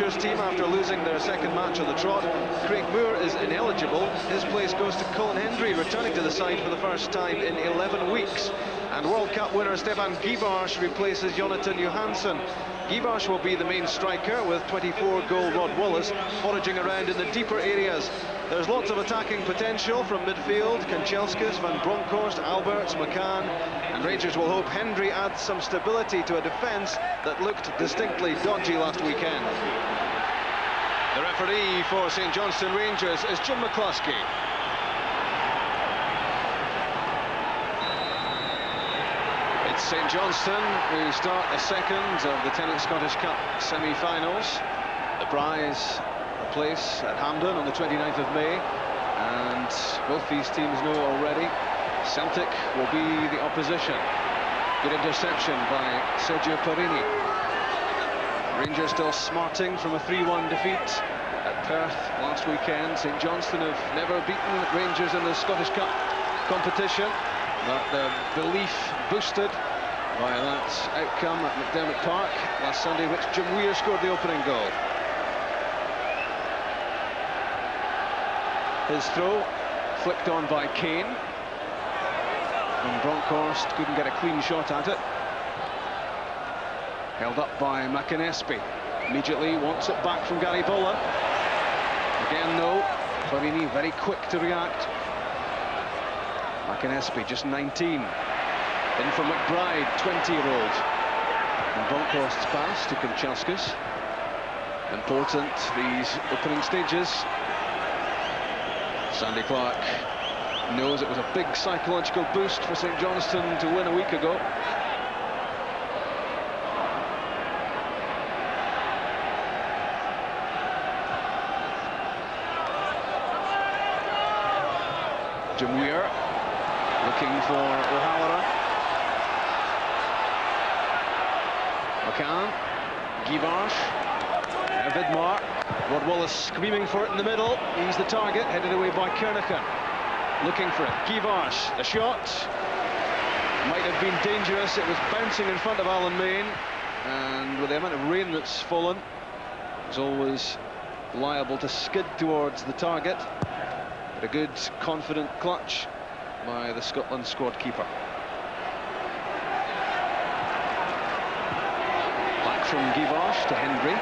Rangers team after losing their second match on the trot. Craig Moore is ineligible. His place goes to Colin Hendry, returning to the side for the first time in 11 weeks. And World Cup winner Stefan GUIVARC'H replaces Jonathan Johansson. GUIVARC'H will be the main striker, with 24-goal Rod Wallace foraging around in the deeper areas. There's lots of attacking potential from midfield. KANCHELSKIS, Van Bronckhorst, Alberts, McCann, and Rangers will hope Hendry adds some stability to a defence that looked distinctly dodgy last weekend. The referee for St Johnstone Rangers is Jim McCluskey. It's St Johnstone who start the second of the Tenant Scottish Cup semi-finals. The prize, a place at Hampden on the 29th of May, and both these teams know already Celtic will be the opposition. Good interception by Sergio Parini. Rangers still smarting from a 3-1 defeat at Perth last weekend. St Johnstone have never beaten Rangers in the Scottish Cup competition, but their belief boosted by that outcome at McDermott Park last Sunday, which Jim Weir scored the opening goal. His throw flicked on by Kane, and Bronckhorst couldn't get a clean shot at it. Held up by McInnesby. Immediately wants it back from Gary Bowler. Again, no. Parini very quick to react. McInnesby, just 19. In from McBride, 20-year-old. And Bronckhorst's pass to KANCHELSKIS. Important, these opening stages. Sandy Clark knows it was a big psychological boost for St Johnstone to win a week ago. Jim Weir looking for O'Halloran. McCann, GUIVARC'H, Vidmar. Rod Wallace screaming for it in the middle. He's the target, headed away by Kernichan. Looking for it. GUIVARC'H, the shot. Might have been dangerous. It was bouncing in front of Alan Main. And with the amount of rain that's fallen, it's always liable to skid towards the target. But a good, confident clutch by the Scotland squad keeper. Back from GUIVARC'H to Hendry.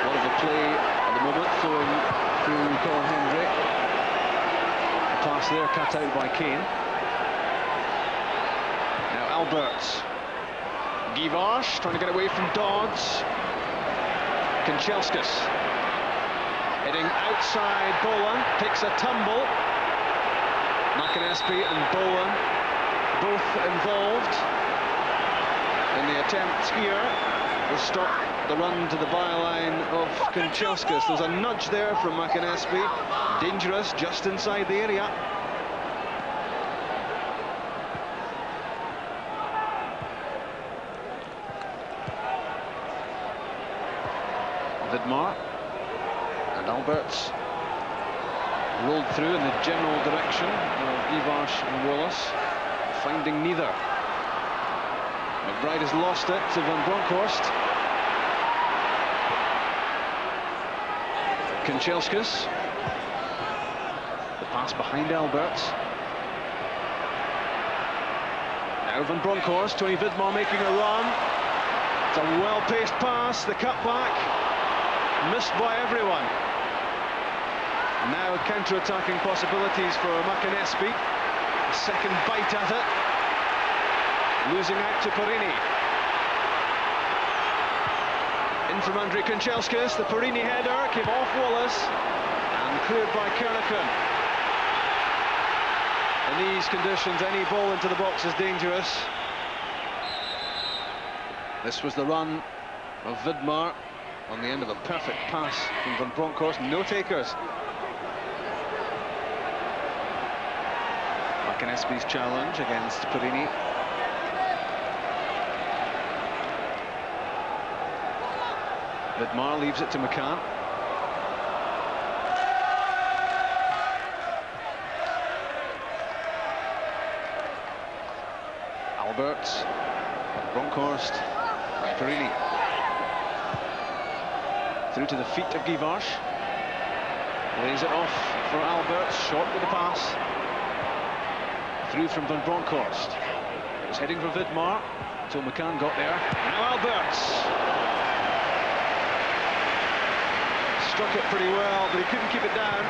A lot of the play at the moment flowing through Colin Hendry. The pass there cut out by Kane. Now Alberts. GUIVARC'H trying to get away from Dodds. KANCHELSKIS heading outside Boland, takes a tumble. McInnesby and Boland both involved in the attempt here to stop the run to the byline of KANCHELSKIS. There's a nudge there from McInnesby, dangerous just inside the area. Vidmar and Alberts rolled through in the general direction of GUIVARC'H and Wallace, finding neither. McBride has lost it to Van Bronckhorst. KANCHELSKIS. The pass behind Alberts. Now Van Bronckhorst, Tony Vidmar making a run. It's a well-paced pass, the cutback. Missed by everyone. Now counter-attacking possibilities for McInnesby. Second bite at it. Losing out to Parini. In from Andrei KANCHELSKIS. The Parini header came off Wallace and cleared by Kernichan. In these conditions, any ball into the box is dangerous. This was the run of Vidmar on the end of a perfect pass from Van Bronckhorst. No takers. McInnesby's challenge against Parini. Vidmar leaves it to McCann. Alberts. Bronkhorst by Perini. Through to the feet of GUIVARC'H. Lays it off for Alberts, short with the pass. Through from Van Bronckhorst. It was heading for Vidmar until McCann got there. Now Alberts. Struck it pretty well, but he couldn't keep it down.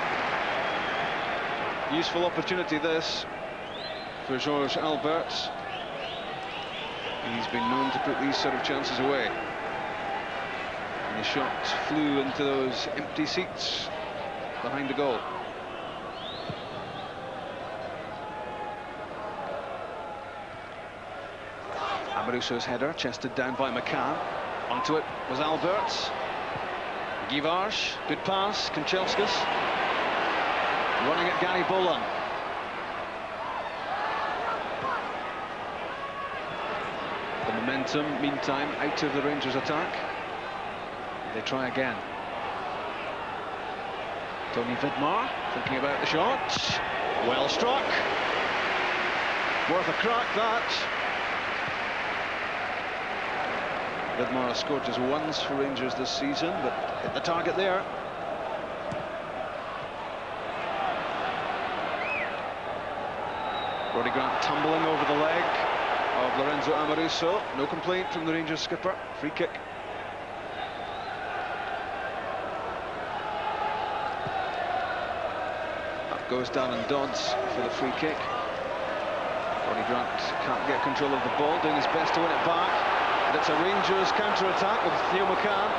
Useful opportunity this for George Alberts. He's been known to put these sort of chances away. And the shot flew into those empty seats behind the goal. Amoruso's header, chested down by McCann. Onto it was Alberts. GUIVARC'H, good pass, KANCHELSKIS. Running at Gary Bolan. The momentum, meantime, out of the Rangers' attack. They try again. Tony Vidmar thinking about the shot. Well struck. Worth a crack, that. Vidmar has scored just once for Rangers this season, but hit the target there. Roddy Grant tumbling over the leg of Lorenzo Amoruso. No complaint from the Rangers skipper. Free kick. Up goes Darren Dodds for the free kick. Roddy Grant can't get control of the ball, doing his best to win it back. And it's a Rangers counter-attack with Theo McCann.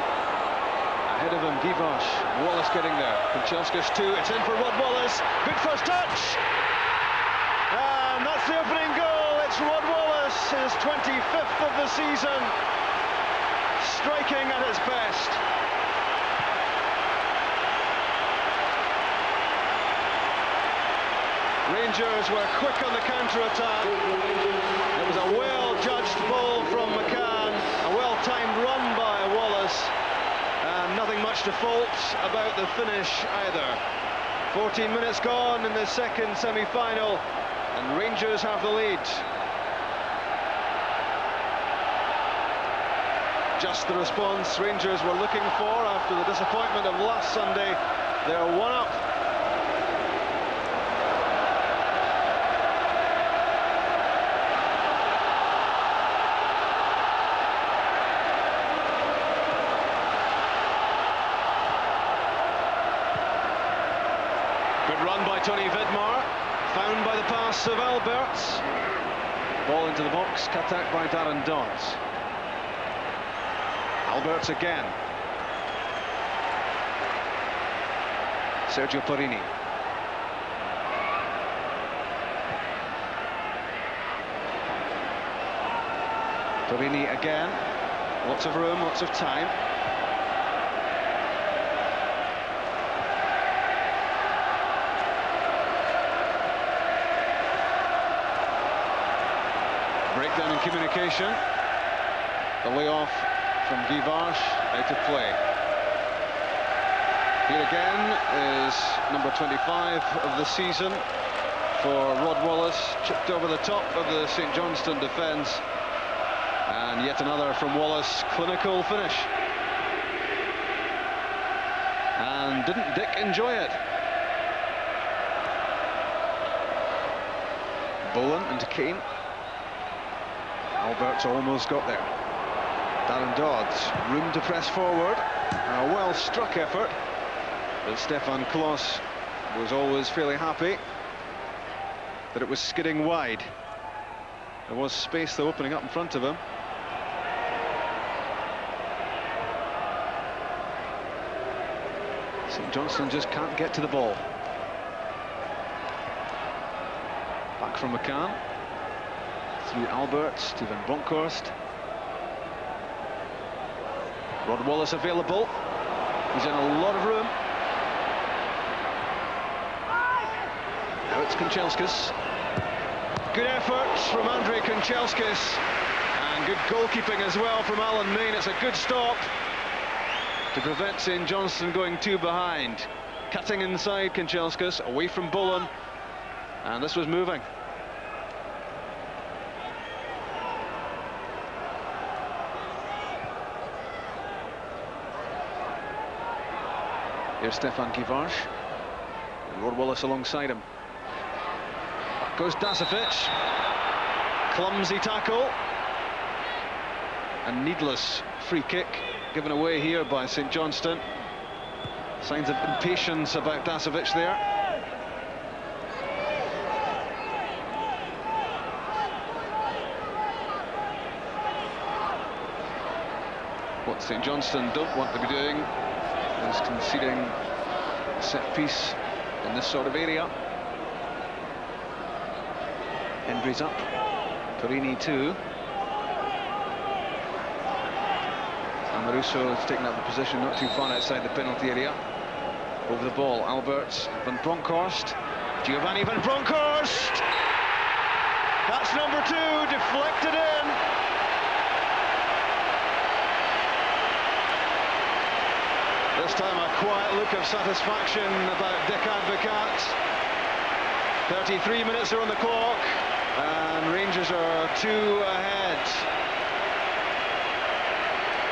Ahead of him, GUIVARC'H. Wallace getting there. KANCHELSKIS too. It's in for Rod Wallace. Good first touch. And that's the opening goal. It's Rod Wallace, his 25th of the season. Striking at his best. Rangers were quick on the counter-attack. It was a well-judged ball from McCann, a well-timed run by Wallace, and nothing much to fault about the finish either. 14 minutes gone in the second semi-final, and Rangers have the lead. Just the response Rangers were looking for after the disappointment of last Sunday. They're one up. Run by Tony Vidmar, found by the pass of Alberts. Ball into the box, cut out by Darren Dodds. Alberts again. Sergio Perini. Perini again. Lots of room, lots of time. Breakdown in communication. The layoff from GUIVARC'H out of play. Here again is number 25 of the season for Rod Wallace. Chipped over the top of the St Johnstone defence. And yet another from Wallace. Clinical finish. And didn't Dick enjoy it? Bolan into Kane. Alberts almost got there. Darren Dodds, room to press forward. A well-struck effort. But Stefan Klos was always fairly happy that it was skidding wide. There was space, though, opening up in front of him. St Johnstone just can't get to the ball. Back from McCann. Through Alberts to Van Bronckhorst. Rod Wallace available. He's in a lot of room. Now it's KANCHELSKIS. Good effort from Andrei KANCHELSKIS. And good goalkeeping as well from Alan Main. It's a good stop to prevent St Johnstone going two behind. Cutting inside KANCHELSKIS, away from Bolan. And this was moving. Here's Stefan GUIVARC'H. And Rod Wallace alongside him. Back goes DASOVIC. Clumsy tackle. A needless free kick given away here by St Johnstone. Signs of impatience about DASOVIC there. What St Johnstone don't want to be doing is conceding a set piece in this sort of area. Hendry's up, Perini too. And Marusso has taken up the position not too far outside the penalty area. Over the ball, Alberts, Van Bronckhorst, Giovanni Van Bronckhorst! That's number 2, deflected in. This time a quiet look of satisfaction about Dick Advocaat. 33 minutes are on the clock, and Rangers are 2 ahead.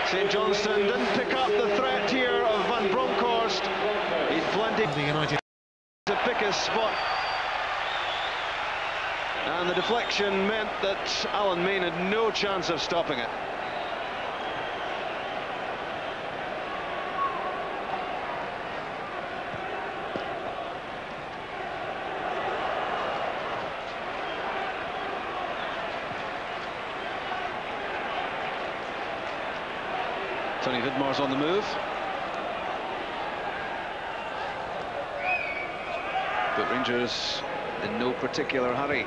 St Johnstone didn't pick up the threat here of Van Bronckhorst. He'd plenty to pick his spot. And the deflection meant that Alan Main had no chance of stopping it. Tony Vidmar's on the move. But Rangers in no particular hurry.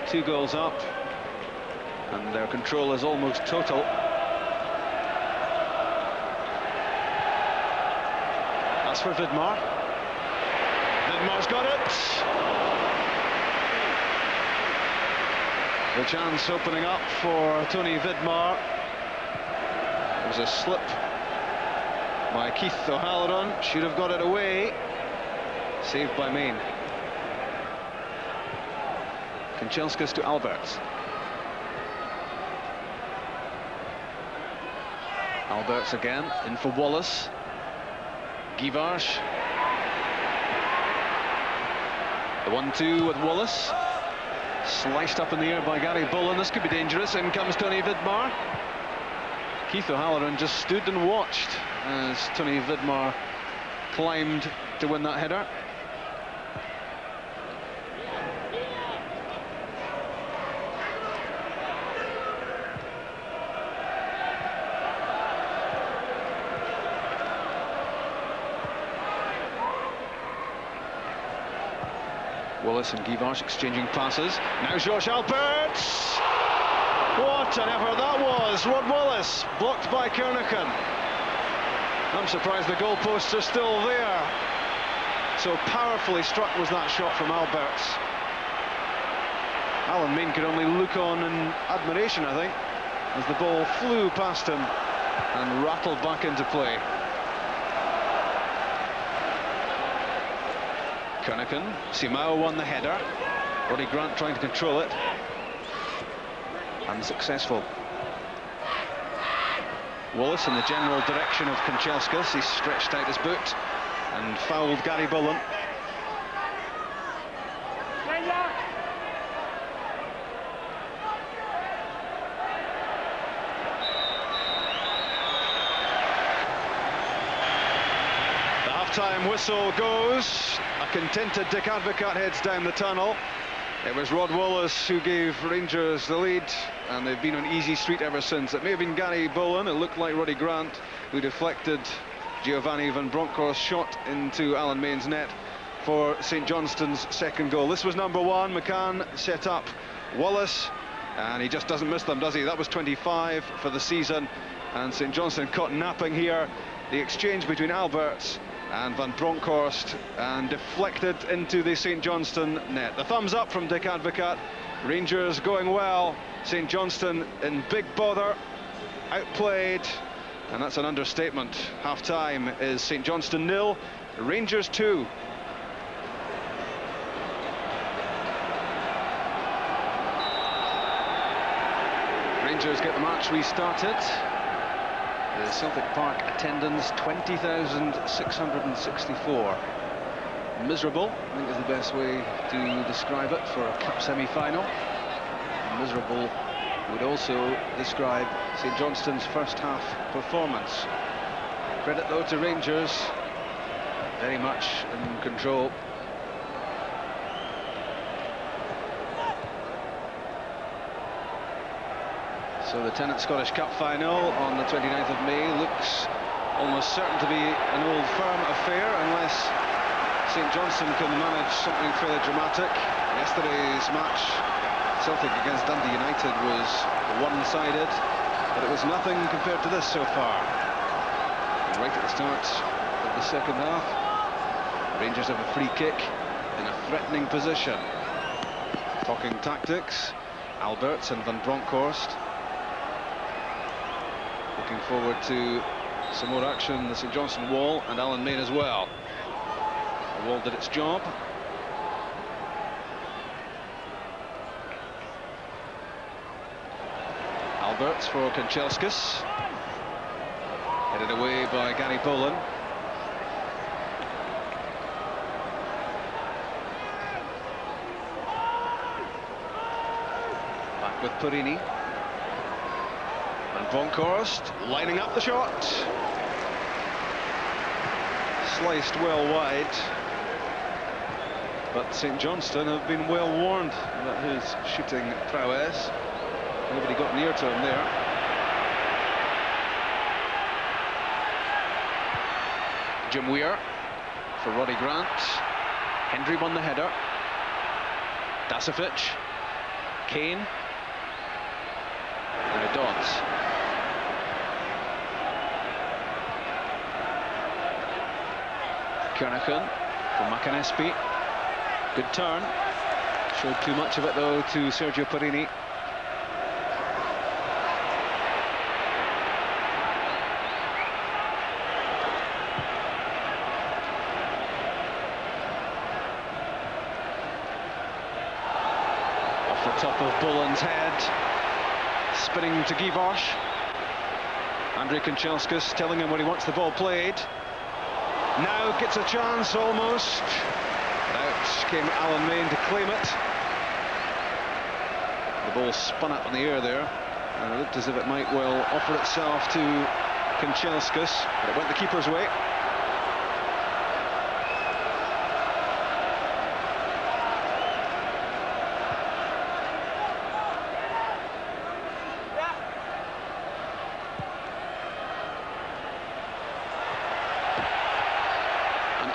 2 goals up, and their control is almost total. That's for Vidmar. Vidmar's got it. The chance opening up for Tony Vidmar. It was a slip by Keith O'Halloran. Should have got it away. Saved by Main. Kanchelskis to Alberts. Alberts again, in for Wallace. GUIVARC'H. The 1-2 with Wallace. Sliced up in the air by Gary Bullen. This could be dangerous. In comes Tony Vidmar. Keith O'Halloran just stood and watched as Tony Vidmar climbed to win that header. Wallace and GUIVARC'H exchanging passes. Now George Alberts! What an effort that was! Rod Wallace blocked by Kernaghan. I'm surprised the goalposts are still there. So powerfully struck was that shot from Alberts. Alan Main could only look on in admiration, I think, as the ball flew past him and rattled back into play. Kernaghan, Simao won the header. Roddy Grant trying to control it. Unsuccessful. Wallace in the general direction of Kanchelskis. He stretched out his boot and fouled Gary Bullen. The half-time whistle goes. A contented Dick Advocaat heads down the tunnel. It was Rod Wallace who gave Rangers the lead, and they've been on easy street ever since. It may have been Gary Bullen. It looked like Roddy Grant who deflected Giovanni Van Bronckhorst's shot into Alan Main's net for St Johnstone's second goal. This was number 1. McCann set up Wallace, and he just doesn't miss them, does he? That was 25 for the season, and St Johnstone caught napping here. The exchange between Alberts and Van Bronckhorst, and deflected into the St Johnstone net. The thumbs up from Dick Advocaat. Rangers going well. St Johnstone in big bother, outplayed, and that's an understatement. Half-time is St Johnstone 0, Rangers 2. Rangers get the match restarted. The Celtic Park attendance 20,664. Miserable, I think is the best way to describe it for a cup semi-final. Miserable would also describe St Johnstone's first half performance. Credit though to Rangers, very much in control. So the Tennent Scottish Cup final on the 29th of May looks almost certain to be an old firm affair unless St Johnstone can manage something fairly dramatic. Yesterday's match, Celtic against Dundee United, was one-sided, but it was nothing compared to this so far. And right at the start of the second half, Rangers have a free kick in a threatening position. Talking tactics, Alberts and Van Bronckhorst looking forward to some more action in the St Johnstone wall, and Alan Main as well. The wall did its job. Alberts for KANCHELSKIS. Headed away by Gary Boland. Back with Purini. And Bronckhorst lining up the shot. Sliced well wide. But St Johnstone have been well warned about his shooting prowess. Nobody got near to him there. Jim Weir for Roddy Grant. Hendry won the header. DASOVIC. Kane. And a Dodds. Kernaghan for McInnesby. Good turn. Showed too much of it though to Sergio Purini. Off the top of Boland's head. Spinning to GUIVARC'H. Andrei KANCHELSKIS telling him where he wants the ball played. Now gets a chance almost. But out came Alan Main to claim it. The ball spun up in the air there, and it looked as if it might well offer itself to KANCHELSKIS, but it went the keeper's way.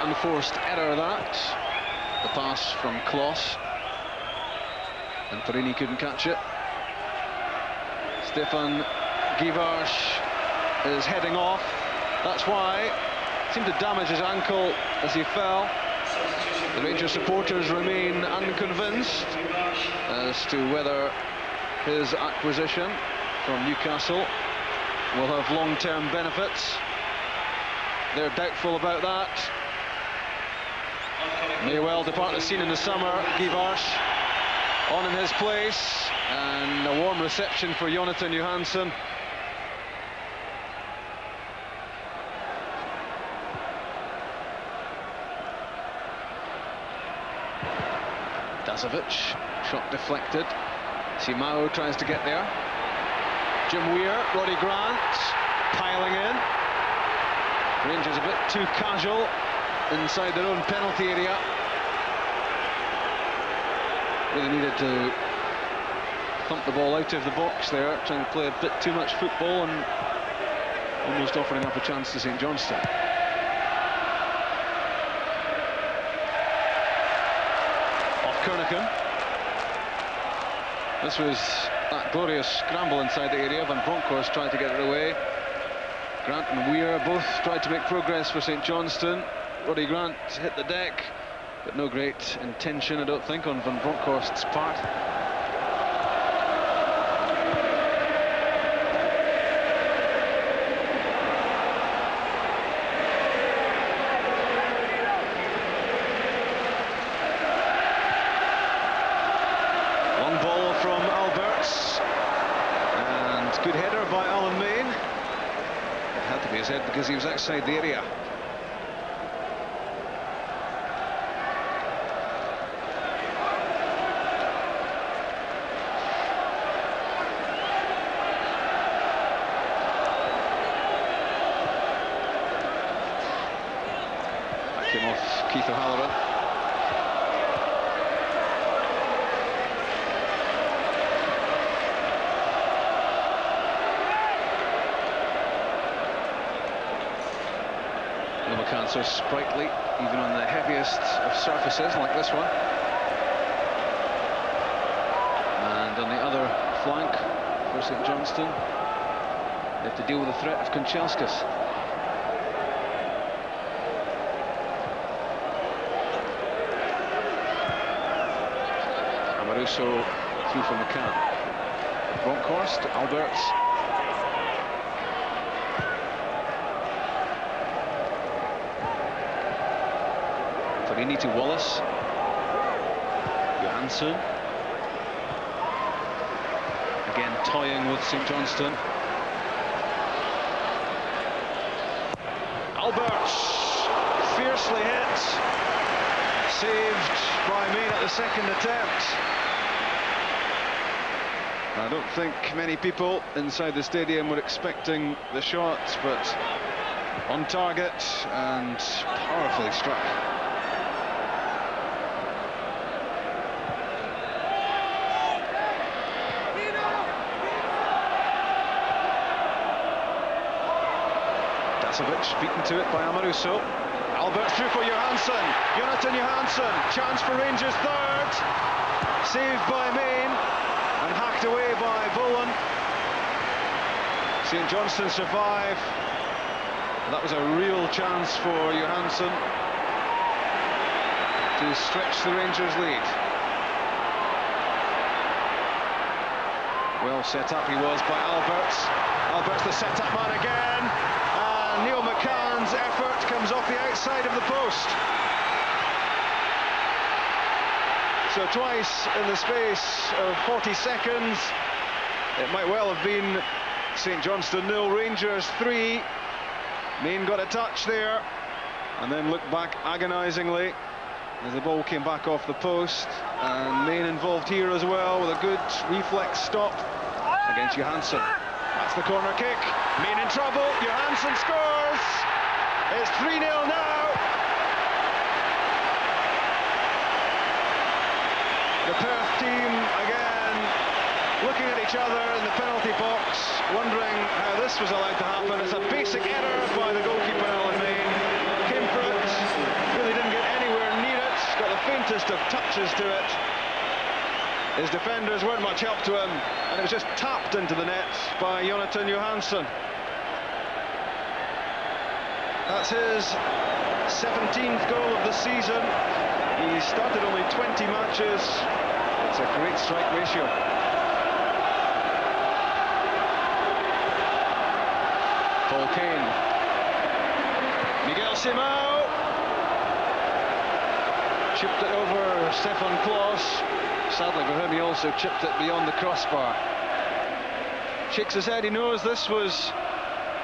Unforced error that. The pass from Kloss, and Purini couldn't catch it. Stefan GUIVARC'H is heading off. That's why it seemed to damage his ankle as he fell. The Rangers supporters remain unconvinced as to whether his acquisition from Newcastle will have long-term benefits. They're doubtful about that. May well depart the scene in the summer. GUIVARC'H on in his place, and a warm reception for Johansson. DASOVIC, shot deflected. Simao tries to get there. Jim Weir, Roddy Grant piling in. Rangers a bit too casual inside their own penalty area. Really needed to thump the ball out of the box there, trying to play a bit too much football and almost offering up a chance to St Johnstone. Off Kernaghan. This was that glorious scramble inside the area. Van Bronckhorst tried to get it away. Grant and Weir both tried to make progress for St Johnstone. Roddy Grant hit the deck, but no great intention, I don't think, on Van Bronckhorst's part. Long ball from Alberts, and good header by Alan Main. It had to be his head because he was outside the area. Back came off Keith O'Halloran. McCann so sprightly, even on the heaviest of surfaces like this one. And on the other flank for St Johnstone, they have to deal with the threat of KANCHELSKIS. Amaruso through for McCann. Bronkhorst, Alberts. To Wallace, Johansson, again toying with St Johnstone. Alberts, fiercely hit, saved by Main at the second attempt. I don't think many people inside the stadium were expecting the shot, but on target and powerfully struck. DASOVIC beaten to it by Amaruso. Alberts through for Johansson. Jonathan Johansson. Chance for Rangers third. Saved by Main and hacked away by Bowen. St Johnstone survive. That was a real chance for Johansson to stretch the Rangers lead. Well set up he was by Alberts. Alberts the set-up man again. Neil McCann's effort comes off the outside of the post. So twice in the space of 40 seconds, it might well have been St Johnstone 0, Rangers 3. Main got a touch there, and then looked back agonisingly as the ball came back off the post. And Main involved here as well with a good reflex stop against Johansson. That's the corner kick. Main in trouble. Johansson scores. It's 3-0 now. The Perth team again looking at each other in the penalty box, wondering how this was allowed to happen. It's a basic error by the goalkeeper, Alan Main. Came for it, really didn't get anywhere near it. Got the faintest of touches to it. His defenders weren't much help to him, and it was just tapped into the net by Jonathan Johansson. That's his 17th goal of the season. He started only 20 matches. It's a great strike ratio. Paul Kane. Miguel Simão. Chipped it over Stefan Klos. Sadly for him, he also chipped it beyond the crossbar. Shakes his head, he knows this was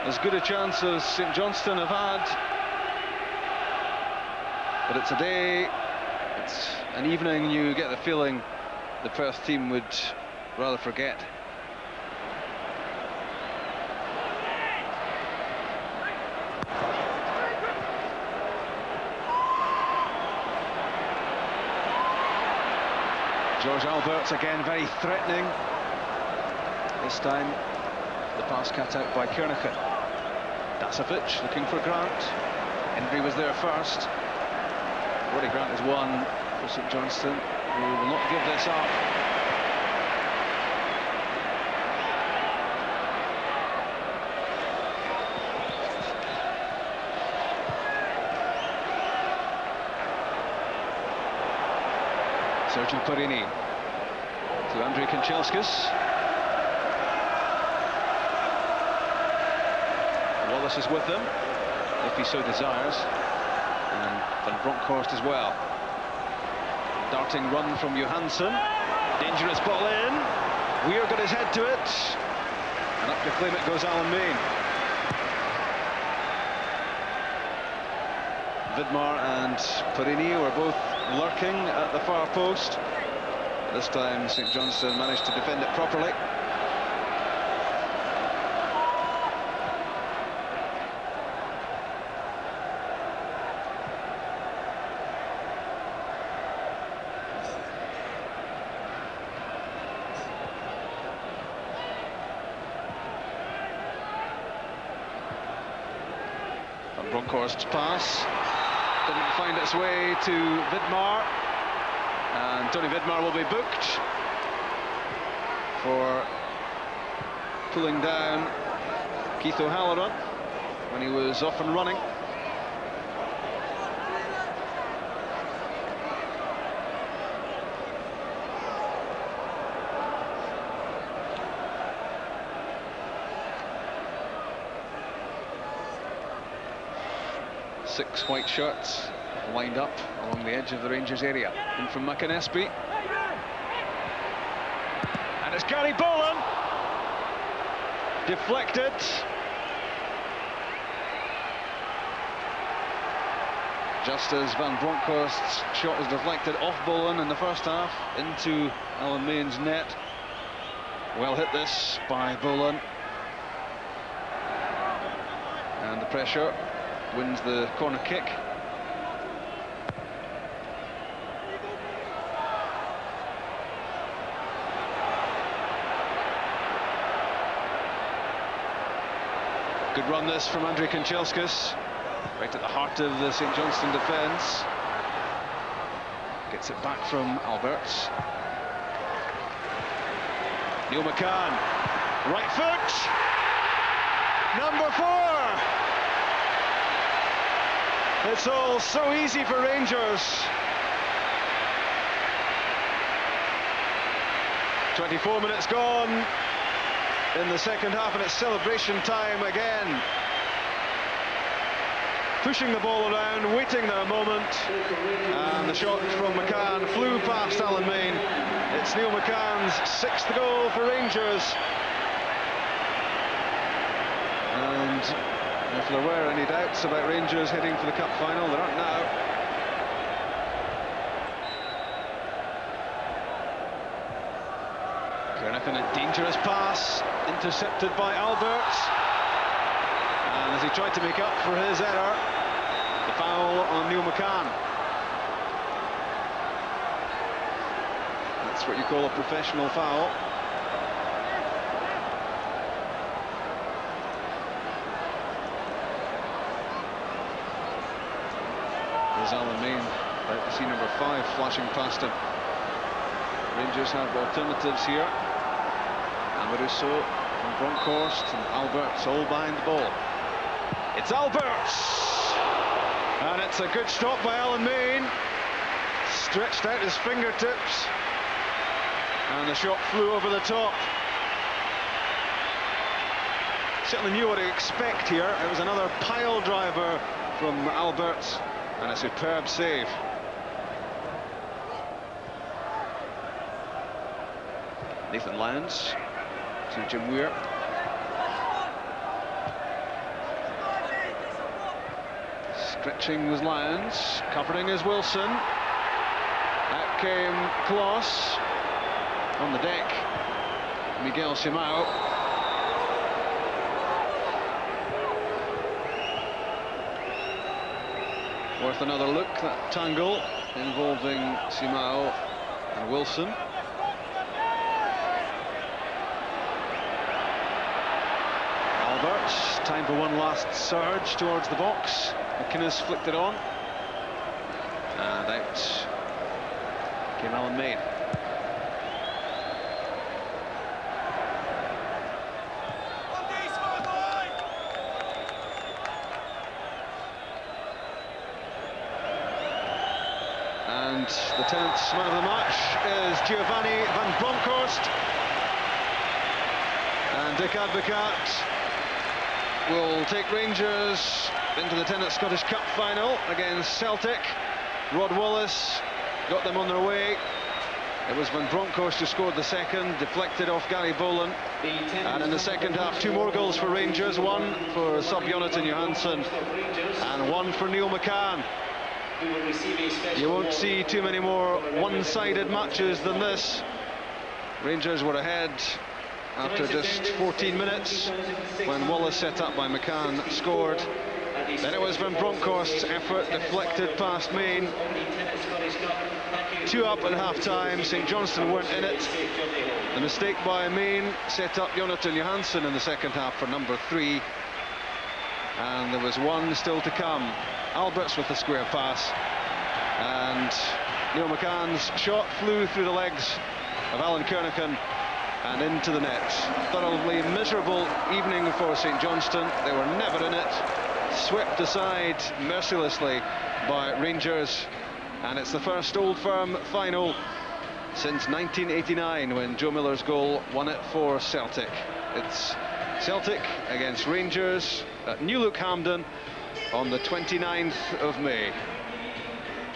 as good a chance as St Johnstone have had. But it's a day, it's an evening you get the feeling the Perth team would rather forget. George Alberts again very threatening. This time the pass cut out by Kernichan. DASOVIC looking for Grant. Hendry was there first. Roddy Grant is one for St Johnstone, who will not give this up. Sergio Perini to Andrei KANCHELSKIS. Wallace is with them, if he so desires, and Van Bronckhorst as well. Darting run from Johansson, dangerous ball in. Weir got his head to it, and up to claim it goes Alan Main. Vidmar and Perini were both lurking at the far post. This time St Johnstone managed to defend it properly. Bronkhorst's pass didn't find its way to Vidmar, and Tony Vidmar will be booked for pulling down Keith O'Halloran when he was off and running. Six white shirts lined up along the edge of the Rangers area. In from McInnesby. And it's Gary Boland. Deflected. Just as Van Bronckhorst's shot was deflected off Boland in the first half into Alan Main's net. Well hit this by Boland. And the pressure wins the corner kick. Good run this from Andrei KANCHELSKIS, right at the heart of the St Johnstone defence. Gets it back from Alberts. Neil McCann, right foot, number 4. It's all so easy for Rangers. 24 minutes gone in the second half, and it's celebration time again. Pushing the ball around, waiting their moment, and the shot from McCann flew past Alan Main. It's Neil McCann's 6th goal for Rangers. And if there were any doubts about Rangers heading for the cup final, there aren't now. Kernaghan, a dangerous pass, intercepted by Alberts. And as he tried to make up for his error, the foul on Neil McCann. That's what you call a professional foul. There's Alan Main, about to see number 5 flashing past him. Rangers have alternatives here. Amoruso and Bronkhorst and Alberts all behind the ball. It's Alberts! And it's a good stop by Alan Main. Stretched out his fingertips. And the shot flew over the top. Certainly knew what to expect here. It was another pile driver from Alberts. And a superb save. Nathan Lyons to Jim Weir. Stretching was Lyons, covering is Wilson. Out came Kloss. On the deck, Miguel Simao. Worth another look, that tangle involving Simao and Wilson. Alberts, time for one last surge towards the box. McInnes flicked it on. And out came Alan Main. And the 10th man of the match is Giovanni Van Bronckhorst. And Dick Advocaat will take Rangers into the Tenant Scottish Cup final against Celtic. Rod Wallace got them on their way It was Van Bronckhorst who scored the second, deflected off Gary Boland. And in the second half, 2 more goals for Rangers, one for sub-Jonathan Johansson and one for Neil McCann. You won't see too many more one-sided matches than this. Rangers were ahead after just 14 minutes when Wallace, set up by McCann, scored. Then it was Van Bronckhorst's effort, deflected past Main. 2 up at half-time. St Johnstone weren't in it. The mistake by Main set up Jonathan Johansson in the second half for number 3. And there was one still to come. Alberts with the square pass. And Neil McCann's shot flew through the legs of Alan Kernaghan and into the net. Thoroughly miserable evening for St Johnstone. They were never in it. Swept aside mercilessly by Rangers. And it's the first Old Firm final since 1989, when Joe Miller's goal won it for Celtic. It's Celtic against Rangers at New Look Hampden on the 29th of May.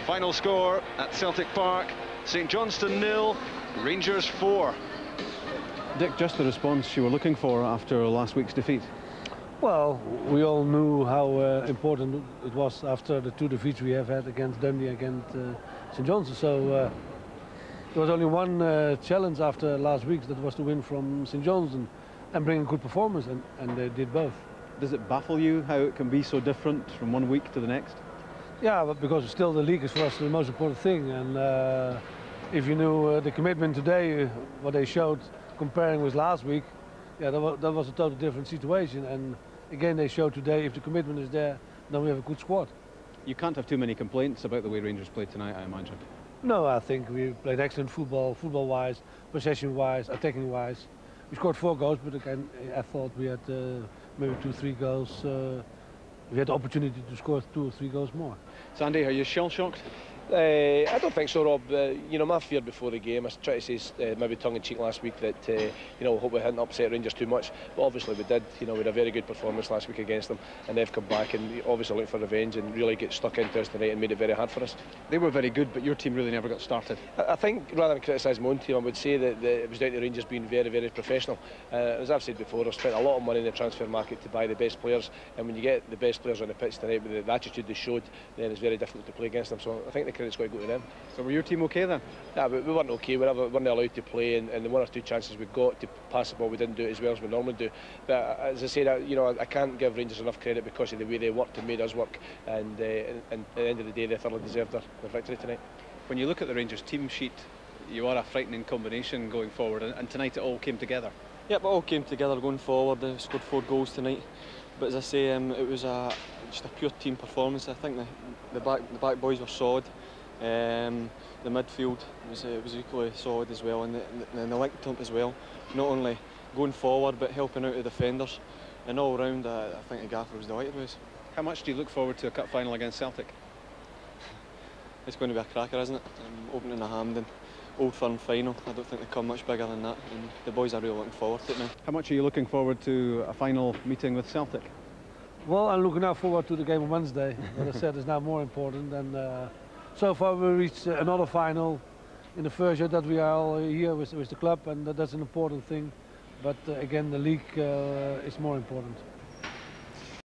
Final score at Celtic Park, St Johnstone 0, Rangers 4. Dick, just the response you were looking for after last week's defeat. Well, we all knew how important it was after the 2 defeats we have had against Dundee, against St Johnstone. So there was only one challenge after last week, that was to win from St Johnstone and bring a good performance, and they did both. Does it baffle you how it can be so different from one week to the next? Yeah, but because still the league is for us the most important thing, and if you knew the commitment today, what they showed comparing with last week, yeah, that was a totally different situation. And again, they showed today, if the commitment is there, then we have a good squad. You can't have too many complaints about the way Rangers played tonight, I imagine. No, I think we played excellent football, football-wise, possession-wise, attacking-wise. We scored 4 goals, but again, I thought we had maybe 2-3 goals. We had the opportunity to score 2 or 3 goals more. Sandy, are you shell-shocked? I don't think so, Rob. You know, my fear before the game, I tried to say maybe tongue-in-cheek last week that you know, hope we hadn't upset Rangers too much, but obviously we did. You know, we had a very good performance last week against them, and they've come back and obviously looking for revenge and really get stuck into us tonight and made it very hard for us. They were very good, but your team really never got started. I think, rather than criticise my own team, I would say that it was down to Rangers being very, very professional. As I've said before, I've spent a lot of money in the transfer market to buy the best players, and when you get the best players on the pitch tonight with the attitude they showed, then it's very difficult to play against them. So I think the credit's got to go to them. So were your team okay then? Yeah, but we weren't okay. We weren't allowed to play, and the 1 or 2 chances we got to pass the ball, we didn't do it as well as we normally do. But as I said, you know, I can't give Rangers enough credit because of the way they worked and made us work. And at the end of the day, they thoroughly deserved their victory tonight. When you look at the Rangers team sheet, you are a frightening combination going forward, and tonight it all came together. Yep, it all came together going forward. They scored 4 goals tonight. But as I say, it was just a pure team performance. I think the back boys were solid. The midfield was equally solid as well, and the link up as well. Not only going forward, but helping out the defenders. And all round, I think the gaffer was delighted with us. How much do you look forward to a cup final against Celtic? It's going to be a cracker, isn't it? Opening a Hampden, Old Firm final. I don't think they come much bigger than that, and the boys are really looking forward to it now. How much are you looking forward to a final meeting with Celtic? Well, I'm looking now forward to the game on Wednesday. As I said, it's now more important. And so far we reached another final in the first year that we are all here with the club, and that's an important thing. But again, the league is more important.